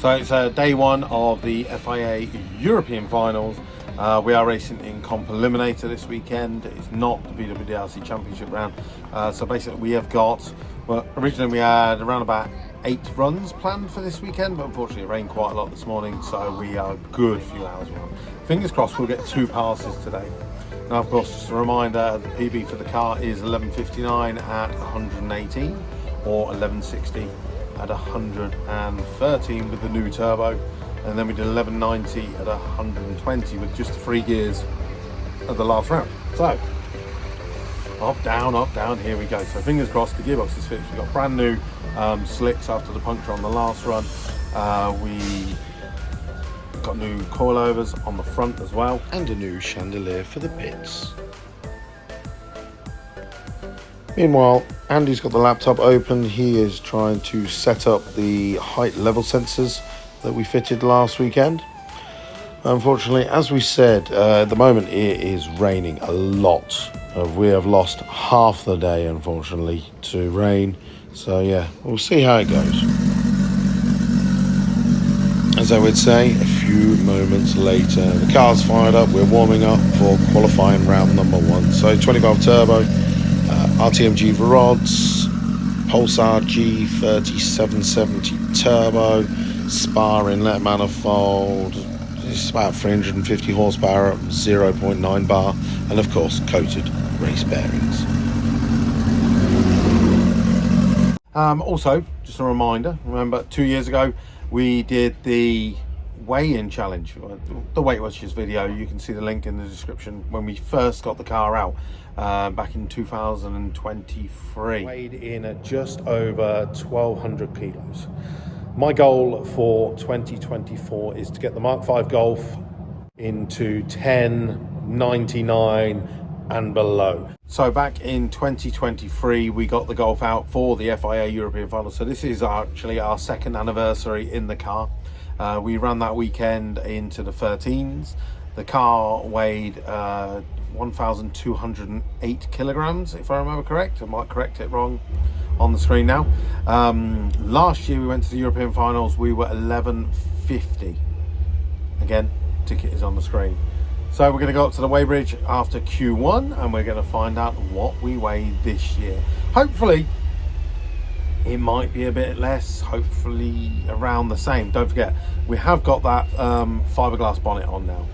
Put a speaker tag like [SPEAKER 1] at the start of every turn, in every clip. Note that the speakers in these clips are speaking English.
[SPEAKER 1] So it's day one of the FIA European Finals. We are racing in Comp Eliminator this weekend. It's not the VWDRC Championship round. So basically we have got, well, originally we had around about 8 runs planned for this weekend, but unfortunately it rained quite a lot this morning, so we are a good few hours behind. Fingers crossed we'll get 2 passes today. Now, of course, just a reminder, the PB for the car is 11.59 at 118 or 11.60 at 113 with the new turbo, and then we did 11.90 at 120 with just the 3 gears at the last round. So up, down, here we go. So fingers crossed the gearbox is fixed. We've got brand new slicks after the puncture on the last run. We got new coilovers on the front as well,
[SPEAKER 2] and a new chandelier for the pits. Meanwhile, Andy's got the laptop open. He is trying to set up the height level sensors that we fitted last weekend. Unfortunately, as we said, at the moment it is raining a lot. We have lost half the day, unfortunately, to rain. So yeah, we'll see how it goes. As I would say, a few moments later, the car's fired up. We're warming up for qualifying round number 1. So 20 turbo, RTMG rods, Pulsar G3770 turbo, Spar inlet manifold. It's about 350 horsepower, 0.9 bar, and of course coated race bearings.
[SPEAKER 1] Also, just a reminder, remember 2 years ago we did the weigh-in challenge, the Weight Watchers video. You can see the link in the description when we first got the car out back in 2023. Weighed in at just over 1,200 kilos. My goal for 2024 is to get the Mk5 Golf into 1099 and below. So back in 2023 we got the Golf out for the FIA European Finals. So this is actually our 2nd anniversary in the car. We ran that weekend into the 13s. The car weighed 1,208 kilograms, if I remember correct. I might correct it wrong on the screen now. Last year we went to the European Finals, we were 1150. Again, ticket is on the screen. So we're going to go up to the weighbridge after Q1 and we're going to find out what we weigh this year. Hopefully it might be a bit less, hopefully around the same. Don't forget, we have got that fiberglass bonnet on now,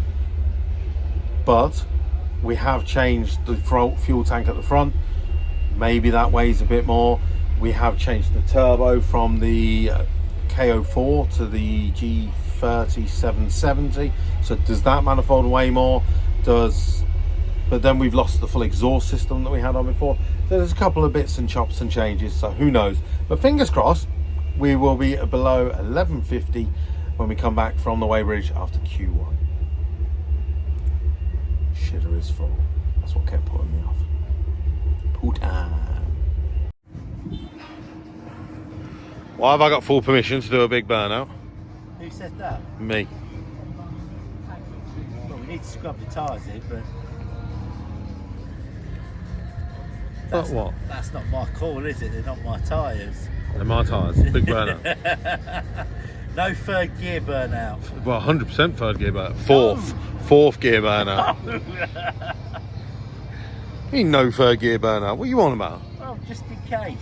[SPEAKER 1] but we have changed the fuel tank at the front. Maybe that weighs a bit more. We have changed the turbo from the KO4 to the G3770. So does that manifold weigh more? But then we've lost the full exhaust system that we had on before. So there's a couple of bits and chops and changes, so who knows. But fingers crossed, we will be below 1150 when we come back from the weighbridge after Q1. Shitter is full. That's what kept putting me off. Pull time. Why have I got full permission to do a big burnout?
[SPEAKER 3] Who said that?
[SPEAKER 1] Me.
[SPEAKER 3] Well, we need to scrub the tyres in, but...
[SPEAKER 1] What?
[SPEAKER 3] That's not my call, is it? They're not my tyres.
[SPEAKER 1] They're my tyres. Big burnout.
[SPEAKER 3] No 3rd gear burnout.
[SPEAKER 1] Well, 100% 3rd gear burnout. Fourth gear burnout. You mean no 3rd gear burnout? What are you on about?
[SPEAKER 3] Well, just in case.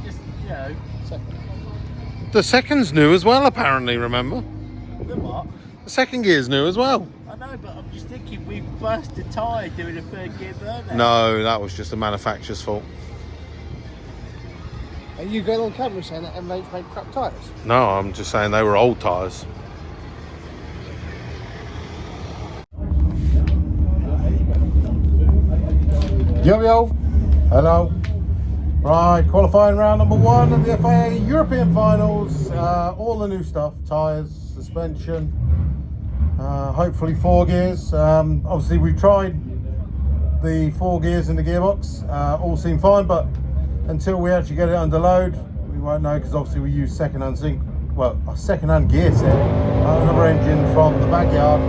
[SPEAKER 3] Just you know.
[SPEAKER 1] The 2nd's new as well, apparently, remember?
[SPEAKER 3] The what?
[SPEAKER 1] The 2nd gear's new as well.
[SPEAKER 3] I know, but I'm just thinking we burst a tyre doing a 3rd gear burnout.
[SPEAKER 1] No, that was just the manufacturer's fault.
[SPEAKER 4] Are you going on camera saying that M8's made crap tyres?
[SPEAKER 1] No, I'm just saying they were old tyres. Yo, hello. Right, qualifying round number 1 of the FIA European Finals. All the new stuff, tyres, suspension, hopefully 4 gears. Obviously we've tried the 4 gears in the gearbox, all seem fine, but until we actually get it under load, we won't know, because obviously we use second-hand a second-hand gear set, another engine from the backyard.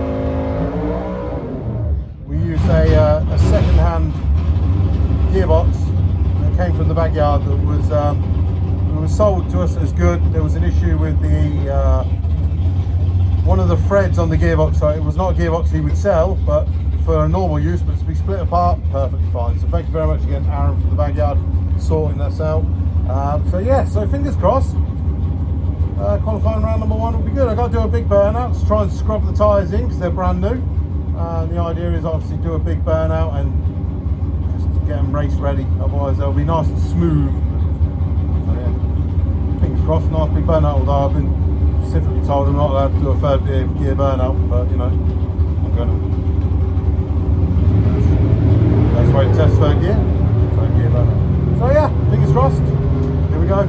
[SPEAKER 1] We use a second-hand gearbox that came from the backyard that was sold to us as good. There was an issue with the one of the threads on the gearbox, so it was not a gearbox he would sell, but for normal use, but to be split apart, perfectly fine. So thank you very much again, Aaron, from the backyard, sorting this out. So yeah, so fingers crossed, qualifying round number 1 will be good. I've got to do a big burnout to try and scrub the tyres in because they're brand new. The idea is obviously do a big burnout and just get them race ready, otherwise they'll be nice and smooth. So yeah, fingers crossed, nice big burnout, although I've been specifically told I'm not allowed to do a third gear burnout, but you know, I'm going to. That's why to test third gear burnout. So yeah, fingers crossed, here we go.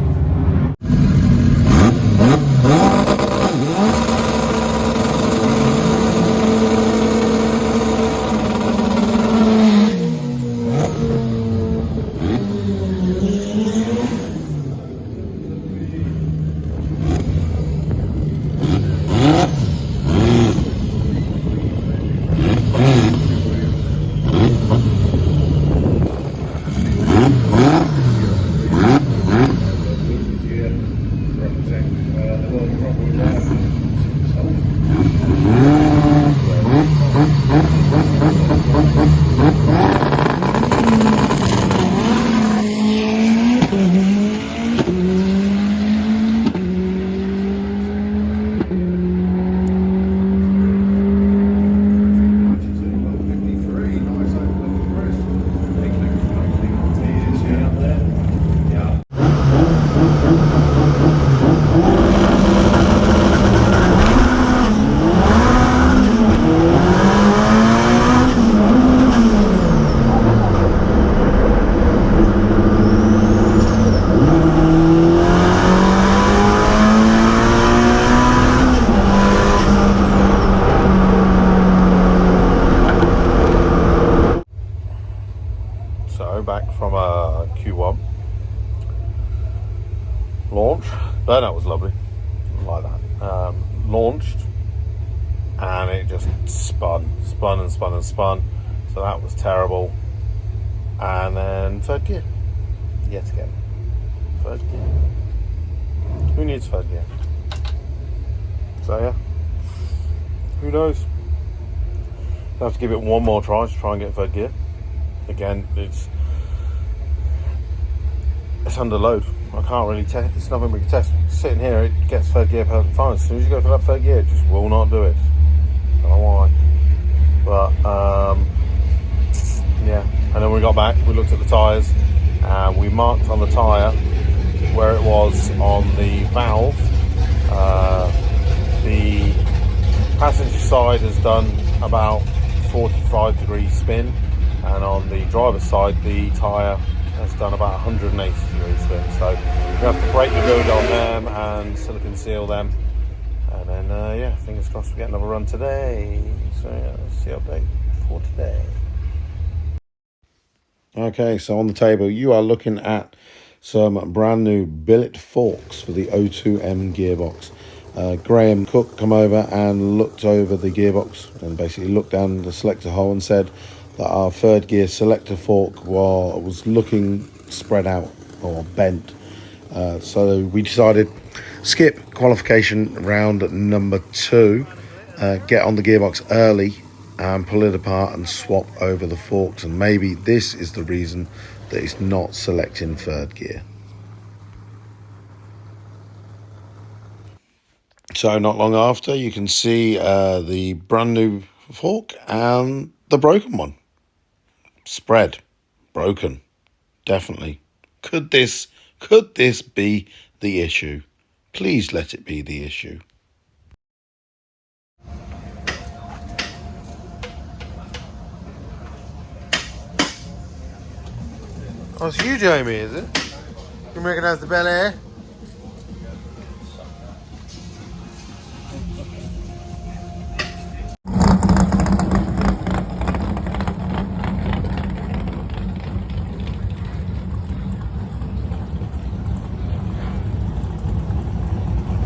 [SPEAKER 1] Back from Q1 launch. Burnout was lovely, like that. Launched and it just spun. So that was terrible. And then third gear, yet again. Third gear. Who needs third gear? So yeah, who knows? I'll have to give it one more try to try and get third gear. Again, it's under load. I can't really test. It's nothing we can test. Sitting here, it gets third gear perfectly fine. As soon as you go for that third gear, it just will not do it. I don't know why. But yeah. And then we got back. We looked at the tyres. We marked on the tyre where it was on the valve. The passenger side has done about 45 degrees spin, and on the driver's side, the tyre has done about 180 degrees spin. So we have to break the good on them and silicone seal them, and then yeah, fingers crossed we get another run today. So yeah, that's the update for today.
[SPEAKER 2] Okay, so on the table you are looking at some brand new billet forks for the O2M gearbox. Graham Cook come over and looked over the gearbox and basically looked down the selector hole and said that our third gear selector fork was looking spread out or bent. So we decided skip qualification round number 2, get on the gearbox early and pull it apart and swap over the forks, and maybe this is the reason that it's not selecting third gear. So not long after, you can see the brand new fork and the broken one. Spread, broken, definitely. Could this be the issue? Please let it be the issue.
[SPEAKER 1] Oh, it's you, Jamie, is it? You recognise the Bel Air?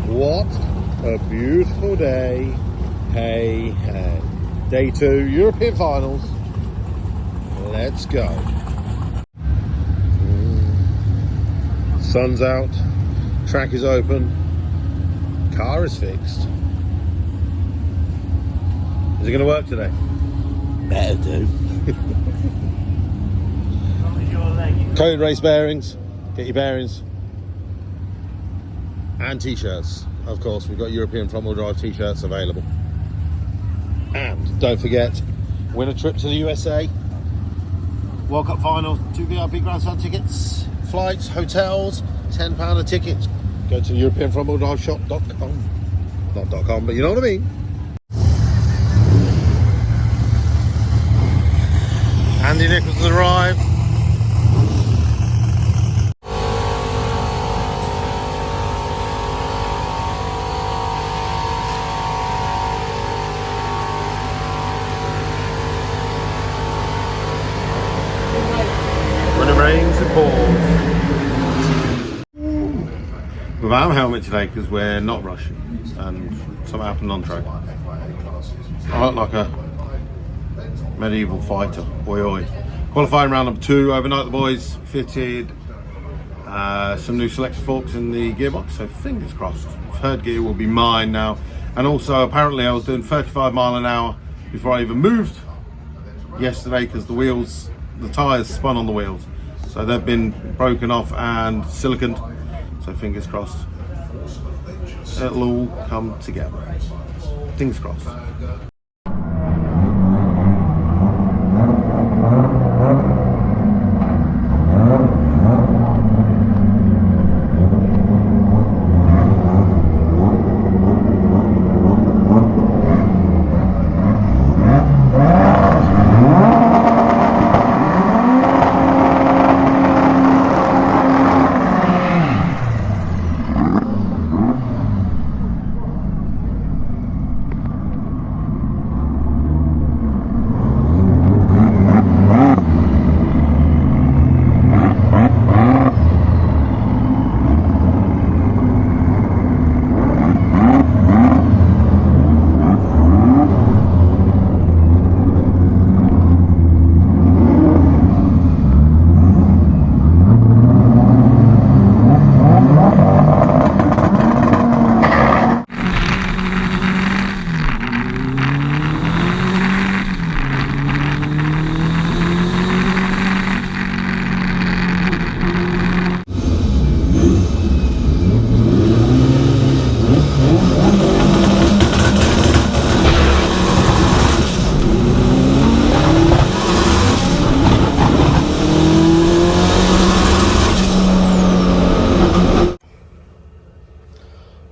[SPEAKER 1] What a beautiful day. Hey, hey. Day 2, European Finals. Let's go. Sun's out, track is open, car is fixed. Is it going to work today?
[SPEAKER 3] Better do.
[SPEAKER 1] Code race bearings. Get your bearings. And t-shirts. Of course, we've got European front-wheel drive t-shirts available. And don't forget, win a trip to the USA. World Cup Finals, 2 VIP grandstand tickets, flights, hotels, £10 a ticket. Go to EuropeanFrontWheelDriveShop.com. Not .com, but you know what I mean. Andy Nichols has arrived. When it rains, it pours. Without a helmet today because we're not rushing and something happened on track. I look like a medieval fighter. Oi oi. Qualifying round number 2. Overnight the boys fitted some new selector forks in the gearbox, so fingers crossed. Third gear will be mine now. And also apparently I was doing 35 mile an hour before I even moved yesterday because the tyres spun on the wheels. So they've been broken off and siliconed. So fingers crossed. It'll all come together. Fingers crossed.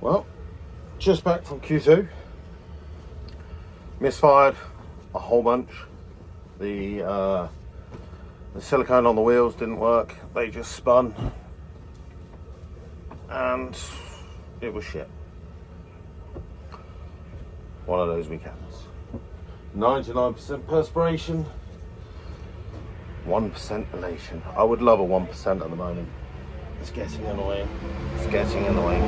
[SPEAKER 1] Well, just back from Q2. Misfired a whole bunch. The silicone on the wheels didn't work. They just spun. And it was shit. One of those weekends. 99% perspiration, 1% elation. I would love a 1% at the moment. It's getting annoying. It's getting annoying.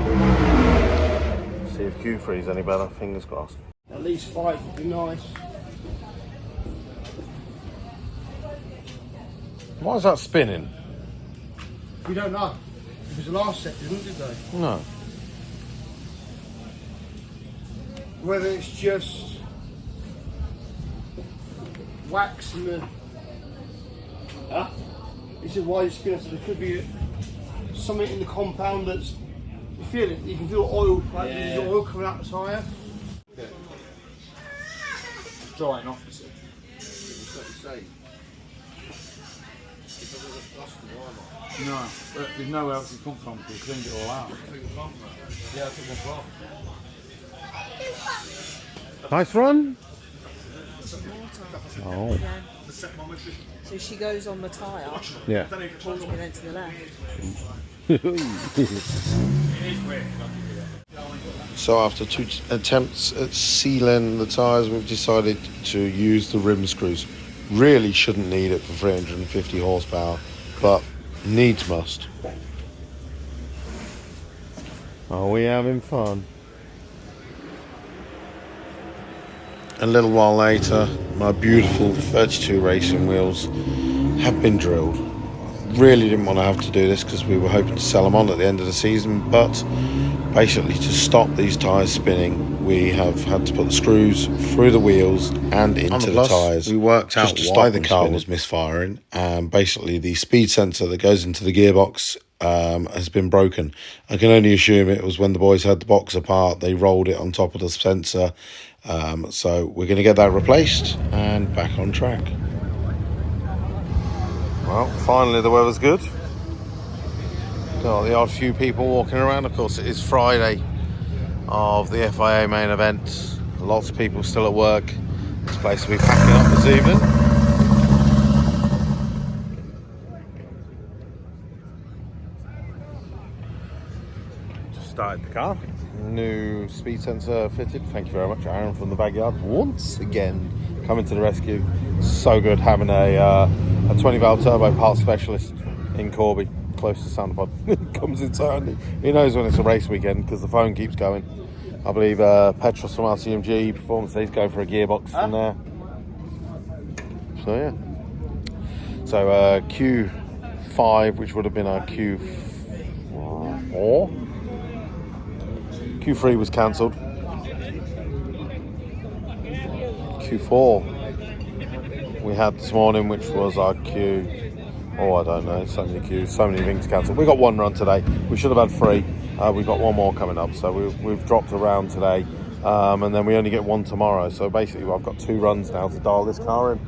[SPEAKER 1] See if Q3 is any better, fingers crossed.
[SPEAKER 4] At least 5 would be nice.
[SPEAKER 1] Why is that spinning?
[SPEAKER 4] We don't know. Because the last set didn't, did they?
[SPEAKER 1] No.
[SPEAKER 4] Whether it's just wax in the... Huh? Is it why you spin it? So there could be something in the compound that's... You feel it, you can feel oil, like there's oil coming out the tyre.
[SPEAKER 3] Okay. Drying off, you see. No, but there's nowhere else it come from because we cleaned it all out. Yeah, I took one off.
[SPEAKER 1] Nice run.
[SPEAKER 5] Water.
[SPEAKER 1] Oh.
[SPEAKER 5] Yeah. So she goes on the tyre,
[SPEAKER 1] Yeah.
[SPEAKER 5] pulls me then to the left.
[SPEAKER 2] So after 2 attempts at sealing the tyres, we've decided to use the rim screws. Really shouldn't need it for 350 horsepower, but needs must. Are we having fun? A little while later, my beautiful 32 racing wheels have been drilled. Really didn't want to have to do this because we were hoping to sell them on at the end of the season, but basically to stop these tyres spinning we have had to put the screws through the wheels and into the tyres. We worked out why the car was misfiring, and basically the speed sensor that goes into the gearbox has been broken. I can only assume it was when the boys had the box apart, they rolled it on top of the sensor. So we're going to get that replaced and back on track.
[SPEAKER 1] Well, finally the weather's good. Got the odd few people walking around. Of course, it is Friday of the FIA main event. Lots of people still at work. This place will be packing up this evening. Just started the car. New speed sensor fitted. Thank you very much, Aaron from the backyard. Once again, coming to the rescue. So good having a 20 valve turbo parts specialist in Corby, close to Sandpod. Comes in so handy. He knows when it's a race weekend because the phone keeps going. I believe Petros from RCMG Performance Days going for a gearbox from there. So yeah. So Q5, which would have been our Q4. Q3 was cancelled. Q4 we had this morning, which was our Q. Oh, I don't know. So many queues, so many things cancelled. We got one run today. We should have had 3. We've got one more coming up, so we've dropped a round today, and then we only get one tomorrow. So basically, I've got 2 runs now to dial this car in.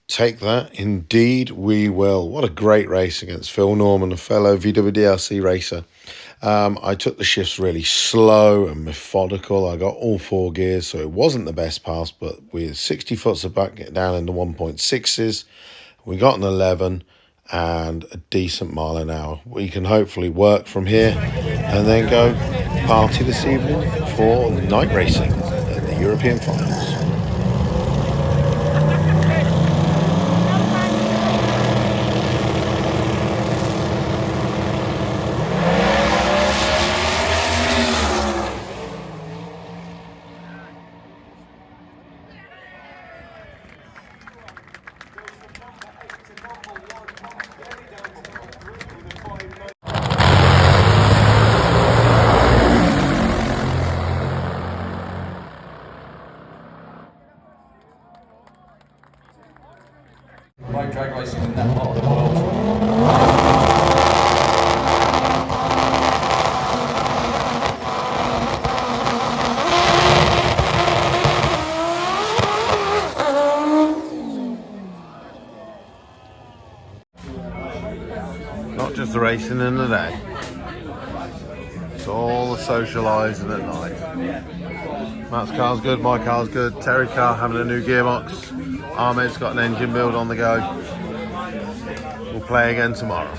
[SPEAKER 2] Take that, indeed we will. What a great race against Phil Norman, a fellow VWDRC racer. I took the shifts really slow and methodical. I got all 4 gears, so it wasn't the best pass, but with 60 foot of back down in the 1.6s, we got an 11 and a decent mile an hour. We can hopefully work from here and then go party this evening for night racing at the European Finals.
[SPEAKER 6] Right drag racing in that part of the world.
[SPEAKER 1] Not just the racing in the day. It's all the socialising at night. Matt's car's good, my car's good, Terry's car having a new gearbox. Ahmed's got an engine build on the go. We'll play again tomorrow.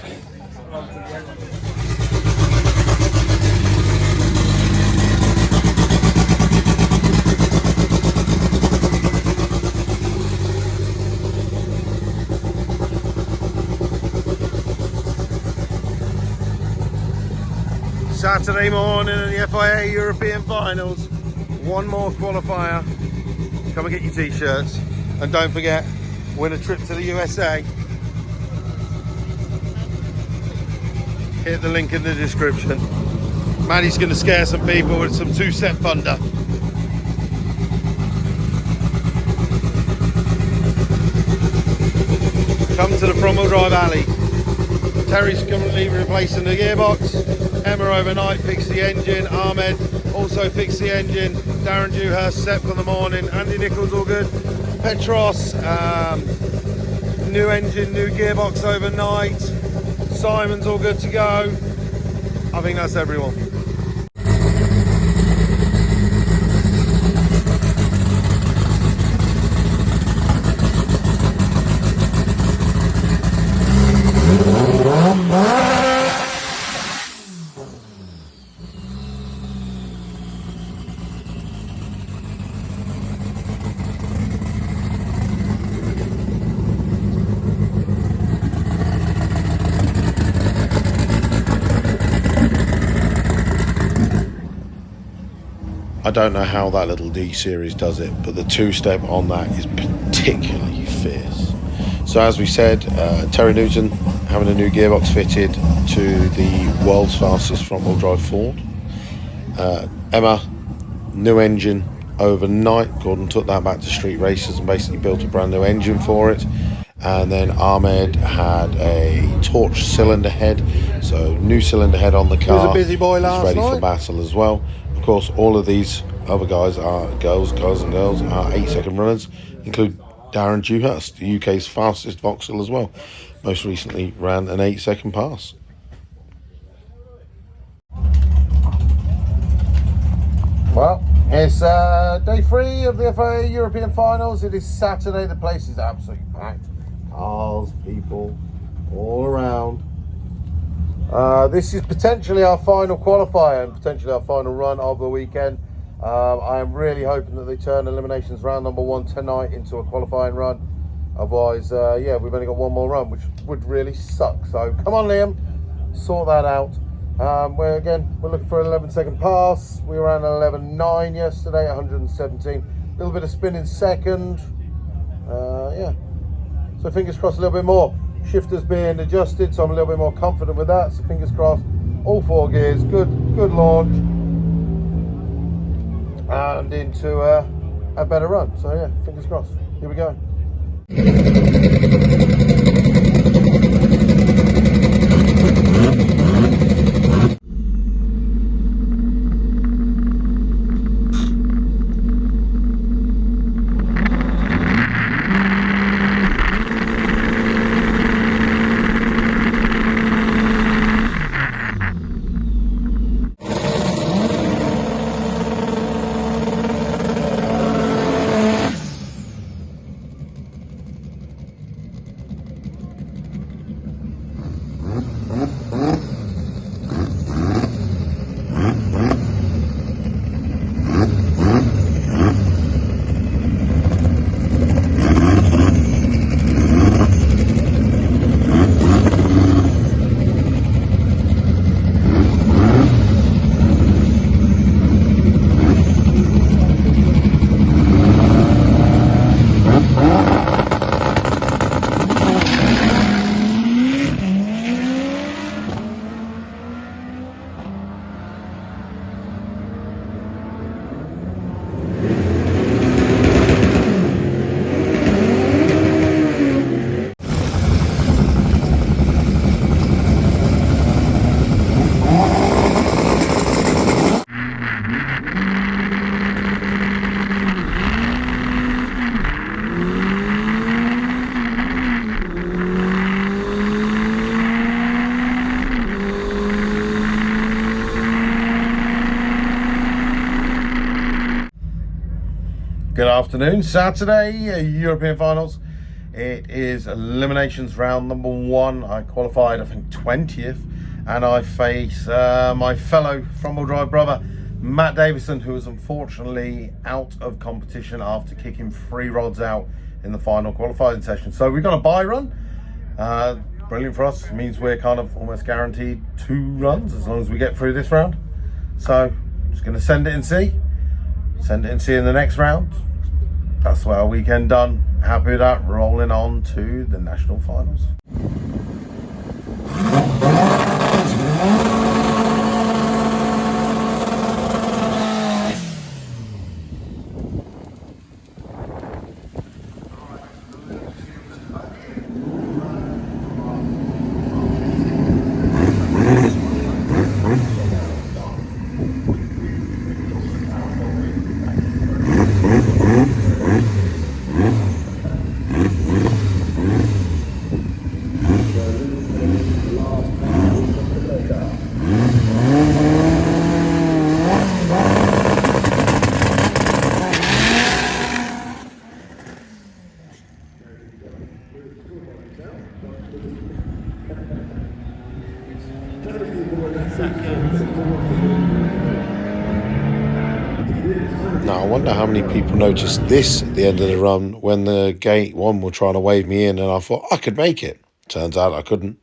[SPEAKER 1] Saturday morning in the FIA European Finals. One more qualifier. Come and get your t-shirts. And don't forget, win a trip to the USA. Hit the link in the description. Maddie's going to scare some people with some 2-step thunder.
[SPEAKER 2] come to the front wheel drive alley. Terry's currently replacing the gearbox. Emma overnight fixed the engine. Ahmed also fixed the engine. Darren Dewhurst slept on the morning. Andy Nichols all good. Petros, new engine, new gearbox overnight. Simon's all good to go. I think that's everyone. I don't know how that little D series does it, but the two-step on that is particularly fierce. So as we said, Terry Newton having a new gearbox fitted to the world's fastest front-wheel drive Ford. Emma, new engine overnight. Gordon took that back to street races and basically built a brand new engine for it. And then Ahmed had a torch cylinder head, so new cylinder head on the car.
[SPEAKER 1] He was a busy boy last
[SPEAKER 2] ready
[SPEAKER 1] night.
[SPEAKER 2] for battle as well. Of course, all of these other guys are guys and girls are 8-second runners, include Darren Dewhurst, the UK's fastest Vauxhall as well. Most recently ran an 8-second pass.
[SPEAKER 1] Well, it's day 3 of the FIA European Finals. It is Saturday. The place is absolutely packed. Cars, people, all around. This is potentially our final qualifier and potentially our final run of the weekend. I am really hoping that they turn Eliminations round number 1 tonight into a qualifying run. Otherwise, yeah, we've only got one more run, which would really suck. So come on, Liam, sort that out. We're looking for an 11-second pass. We were around 11.9 yesterday, 117. A little bit of spin in second. Yeah. So fingers crossed a little bit more. Shifters being adjusted, so I'm a little bit more confident with that. So fingers crossed, all 4 gears, good launch, and into a better run. So yeah, fingers crossed. Here we go. Good afternoon. Saturday, European Finals. It is Eliminations round number 1. I qualified, I think, 20th, and I face my fellow front-wheel drive brother, Matt Davison, who was unfortunately out of competition after kicking 3 rods out in the final qualifying session. So we've got a bye run. Brilliant for us. It means we're kind of almost guaranteed 2 runs as long as we get through this round. So just going to send it and see. Send it and see in the next round. That's our weekend done. Happy with that. Rolling on to the national finals.
[SPEAKER 2] Now, I wonder how many people noticed this at the end of the run when the gate one were trying to wave me in, and I thought I could make it. Turns out I couldn't.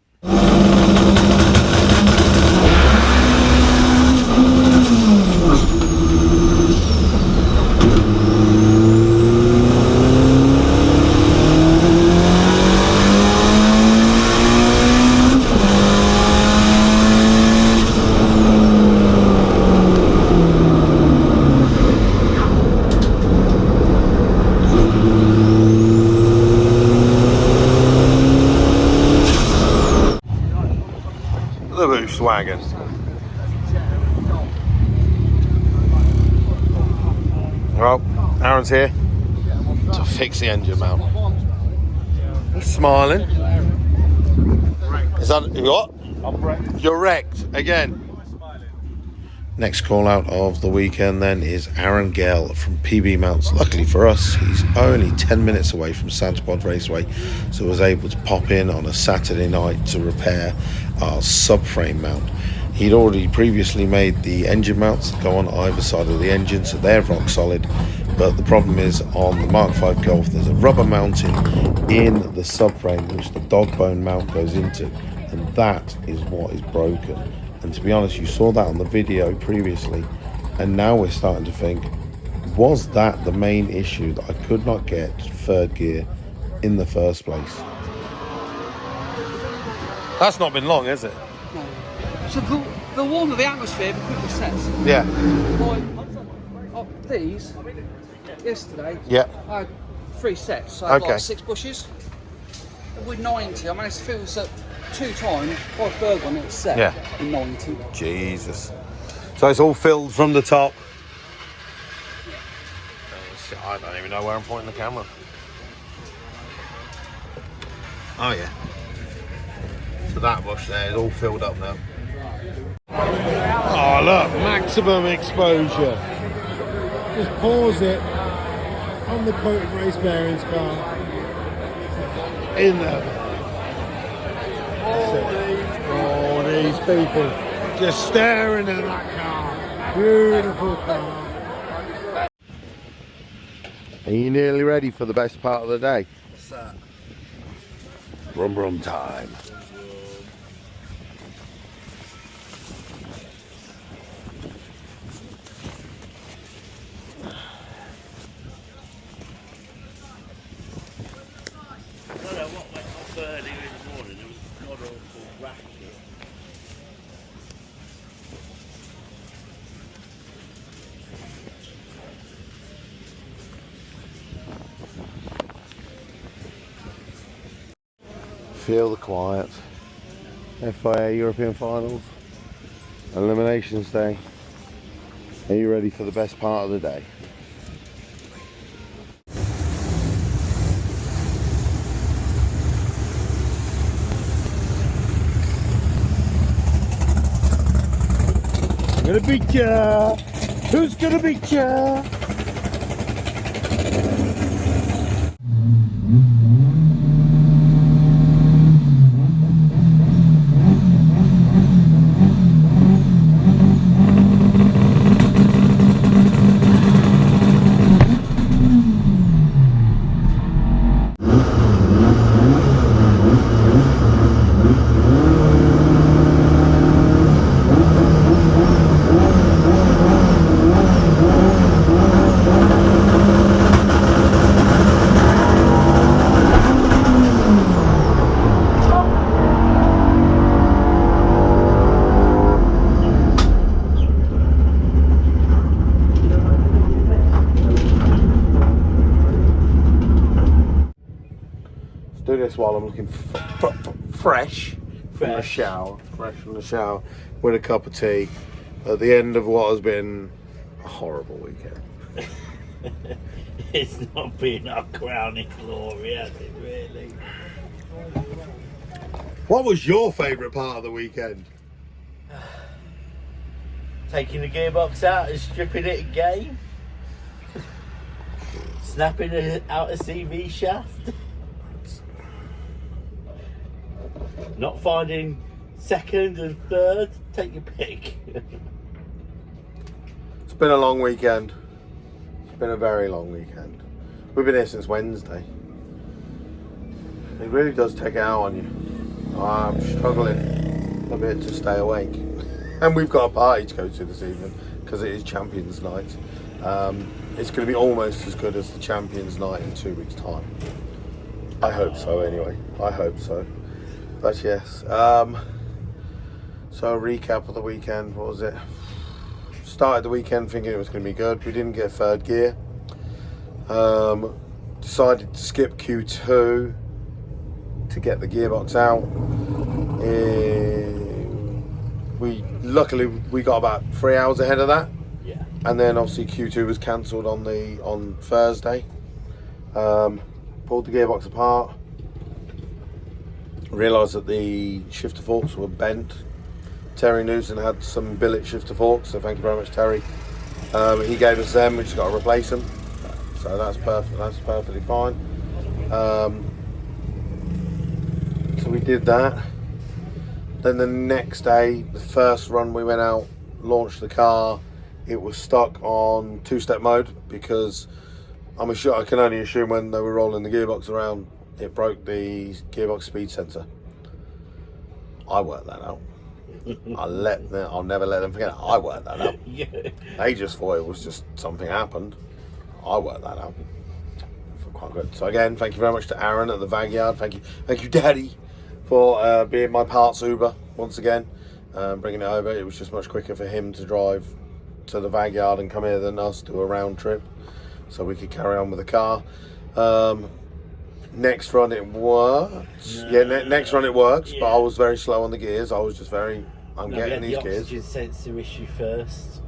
[SPEAKER 2] The boost wagon. Well, Aaron's here to fix the engine mount. He's smiling. Is that what?
[SPEAKER 3] I'm wrecked.
[SPEAKER 2] You're wrecked again. Next call out of the weekend then is Aaron Gell from PB Mounts. Luckily for us, he's only 10 minutes away from Santa Pod Raceway, so was able to pop in on a Saturday night to repair our subframe mount. He'd already previously made the engine mounts that go on either side of the engine, so they're rock solid. But the problem is on the Mk5 Golf, there's a rubber mounting in the subframe which the dog bone mount goes into, and that is what is broken. And to be honest, you saw that on the video previously, and now we're starting to think, was that the main issue, that I could not get third gear in the first place? That's not been long, has it?
[SPEAKER 7] No. So the warmer the atmosphere, the quicker sets.
[SPEAKER 2] Yeah.
[SPEAKER 7] Like these, yesterday,
[SPEAKER 2] Yeah.
[SPEAKER 7] I had 3 sets, so I had
[SPEAKER 2] Okay.
[SPEAKER 7] like 6 bushes. With 90, I managed to fill this up 2 times, by the third one it was set
[SPEAKER 2] Yeah.
[SPEAKER 7] in 90.
[SPEAKER 2] Jesus. So it's all filled from the top. I don't even know where I'm pointing the camera. Oh yeah. So that bush there is all filled up now. Oh look, maximum exposure.
[SPEAKER 8] Just pause it on the coated race bearings car.
[SPEAKER 2] In there.
[SPEAKER 8] Oh, these people
[SPEAKER 2] Just staring at that car.
[SPEAKER 8] beautiful car.
[SPEAKER 2] Are you nearly ready for the best part of the day?
[SPEAKER 6] What's that?
[SPEAKER 2] Rum rum time.
[SPEAKER 9] I don't know what went off earlier in the morning. There was a god awful racket.
[SPEAKER 2] Feel the quiet. FIA European Finals. Eliminations day. Are you ready for the best part of the day?
[SPEAKER 8] I'm gonna beat ya. Who's gonna beat ya?
[SPEAKER 2] Do this while I'm looking fresh from the shower. Fresh from the shower with a cup of tea at the end of what has been a horrible weekend.
[SPEAKER 9] It's not been our crowning glory, has it, really?
[SPEAKER 2] What was your favourite part of the weekend?
[SPEAKER 9] Taking the gearbox out and stripping it again. Snapping out a CV shaft. Not finding second and third. Take your pick.
[SPEAKER 2] It's been a long weekend. It's been a very long weekend. We've been here since Wednesday. It really does take it out on you. I'm struggling a bit to stay awake. And we've got a party to go to this evening because it is Champions Night. It's going to be almost as good as the Champions Night in 2 weeks' time. I hope so anyway. I hope so. But yes. So a recap of the weekend. What was it? Started the weekend thinking it was going to be good. We didn't get third gear. Decided to skip Q2 to get the gearbox out. Luckily we got about 3 hours ahead of that.
[SPEAKER 9] Yeah.
[SPEAKER 2] And then obviously Q2 was cancelled on Thursday. Pulled the gearbox apart. Realised that the shifter forks were bent. Terry Newson had some billet shifter forks, so thank you very much, Terry. He gave us them. We just got to replace them. So that's perfect. That's perfectly fine. So we did that. Then the next day, the first run we went out, launched the car. It was stuck on two-step mode because I can only assume when they were rolling the gearbox around, it broke the gearbox speed sensor. I worked that out. I'll never let them forget it. I worked that out.
[SPEAKER 9] Yeah.
[SPEAKER 2] They just thought it was just something happened. I worked that out. Quite good. So again, thank you very much to Aaron at the VAG yard. Thank you, Daddy, for being my parts Uber once again, bringing it over. It was just much quicker for him to drive to the VAG yard and come here than us do a round trip, so we could carry on with the car. Next run it works. Next run it works, but I was very slow on the gears. I was just getting these
[SPEAKER 9] the
[SPEAKER 2] gears.
[SPEAKER 9] oxygen sensor issue first,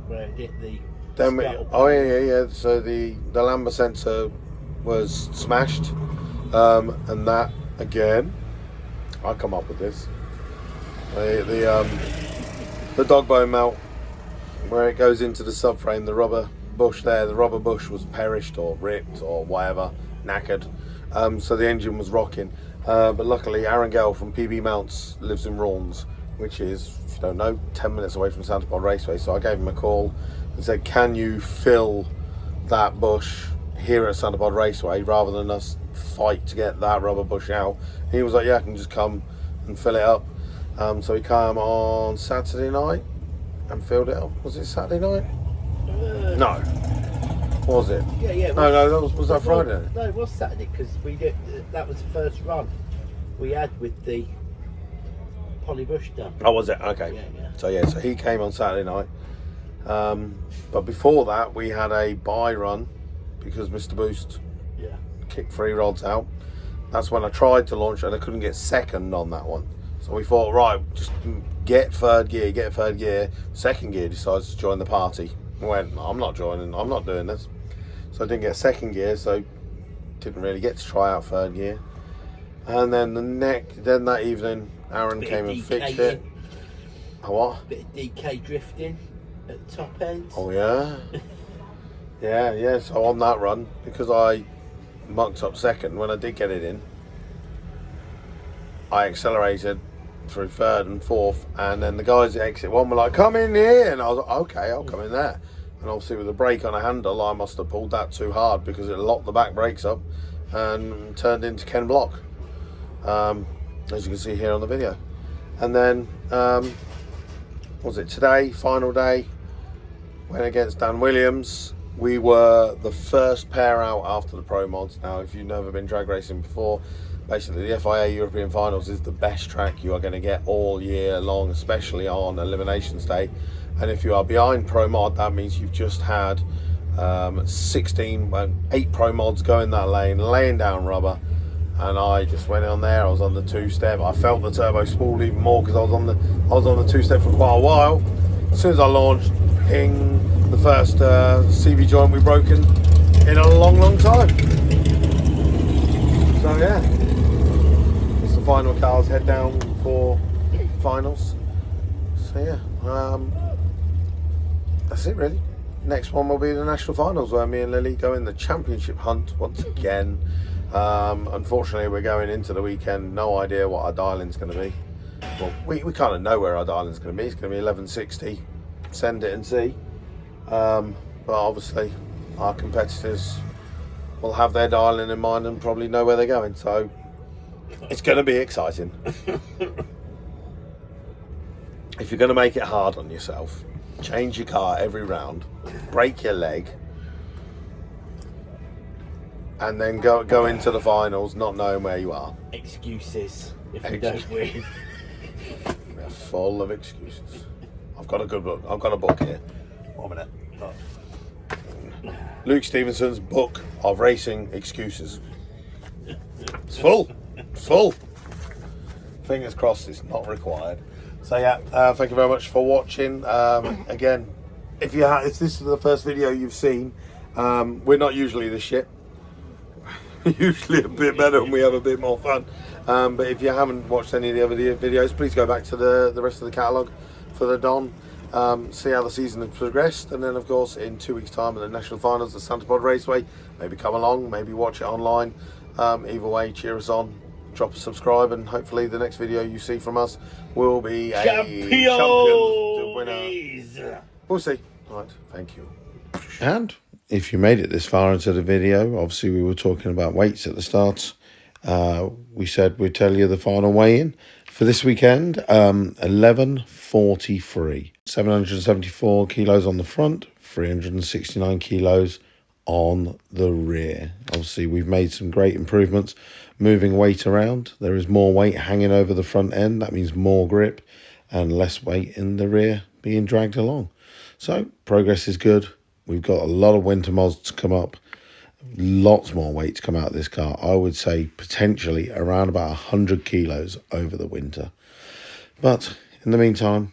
[SPEAKER 9] where it hit the.
[SPEAKER 2] So the lambda sensor was smashed, and that again, I come up with this. The dog bone mount, where it goes into the subframe, the rubber bush there, the rubber bush was perished or ripped or whatever, knackered. So the engine was rocking. But luckily, Aaron Gale from PB Mounts lives in Raunds, which is, if you don't know, 10 minutes away from Santa Pod Raceway. So I gave him a call and said, can you fill that bush here at Santa Pod Raceway rather than us fight to get that rubber bush out? And he was like, yeah, I can just come and fill it up. So he came on Saturday night and filled it up. Was it Saturday night? No. Was it?
[SPEAKER 9] Yeah.
[SPEAKER 2] No, was that Friday?
[SPEAKER 9] No, it was Saturday because that was the first run we had with the Polly Bush done.
[SPEAKER 2] Oh, was it? Okay.
[SPEAKER 9] Yeah.
[SPEAKER 2] So he came on Saturday night. But before that, we had a buy run because Mr. Boost kicked 3 rods out. That's when I tried to launch and I couldn't get second on that one. So we thought, right, just get third gear. Second gear decides to join the party. I went, I'm not joining, I'm not doing this. So I didn't get second gear, so didn't really get to try out third gear. And then then that evening, Aaron came and fixed it. A what?
[SPEAKER 9] Bit of DK drifting at the top end.
[SPEAKER 2] Oh yeah. yeah. So on that run, because I mucked up second, when I did get it in, I accelerated through third and fourth, and then the guys at exit 1 were like, come in here, and I was like, okay, I'll come in there. And obviously with the brake on a handle, I must have pulled that too hard because it locked the back brakes up and turned into Ken Block, as you can see here on the video. And then was it today, final day, went against Dan Williams. We were the first pair out after the Pro Mods. Now if you've never been drag racing before, basically the FIA European Finals is the best track you are going to get all year long, especially on Eliminations Day. And if you are behind Pro Mod, that means you've just had 8 Pro Mods go in that lane, laying down rubber. And I just went on there. I was on the 2-step. I felt the turbo spool even more because I was on the 2-step for quite a while. As soon as I launched, ping, the first CV joint we've broken in a long time. So yeah, it's the final cars head down for finals. So yeah, that's it really. Next one will be the National Finals where me and Lily go in the championship hunt once again. Unfortunately we're going into the weekend, no idea what our dialing's going to be.
[SPEAKER 1] well, we kind of know where our dialing's going to be. It's going to be 1160. Send it and see. But obviously, our competitors will have their dialing in mind and probably know where they're going. So it's going to be exciting. If you're going to make it hard on yourself, change your car every round, break your leg, and then go into the finals not knowing where you are.
[SPEAKER 9] Excuses if you don't win.
[SPEAKER 1] We're full of excuses. I've got a good book. I've got a book here. 1 minute. Luke Stevenson's book of racing excuses. It's full. It's full. Fingers crossed it's not required. So yeah, thank you very much for watching. Again, if this is the first video you've seen, we're not usually this shit. We're usually a bit better and we have a bit more fun. But if you haven't watched any of the other videos, please go back to the rest of the catalogue for the Don. See how the season has progressed, and then of course in 2 weeks time at the National Finals at Santa Pod Raceway, maybe come along, maybe watch it online. Either way, cheer us on, drop a subscribe, and hopefully the next video you see from us will be a champion winner. We'll see. Right, thank you.
[SPEAKER 2] And if you made it this far into the video, obviously we were talking about weights at the start. We said we'd tell you the final weigh-in for this weekend. 11:43, 774 kilos on the front, 369 kilos on the rear. Obviously we've made some great improvements moving weight around. There is more weight hanging over the front end. That means more grip and less weight in the rear being dragged along. So progress is good. We've got a lot of winter mods to come up. Lots more weight to come out of this car. I would say potentially around about 100 kilos over the winter. But in the meantime,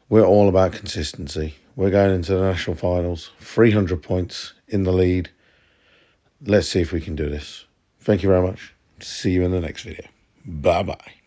[SPEAKER 2] we're all about consistency. We're going into the National Finals, 300 points in the lead. Let's see if we can do this. Thank you very much. See you in the next video. Bye-bye.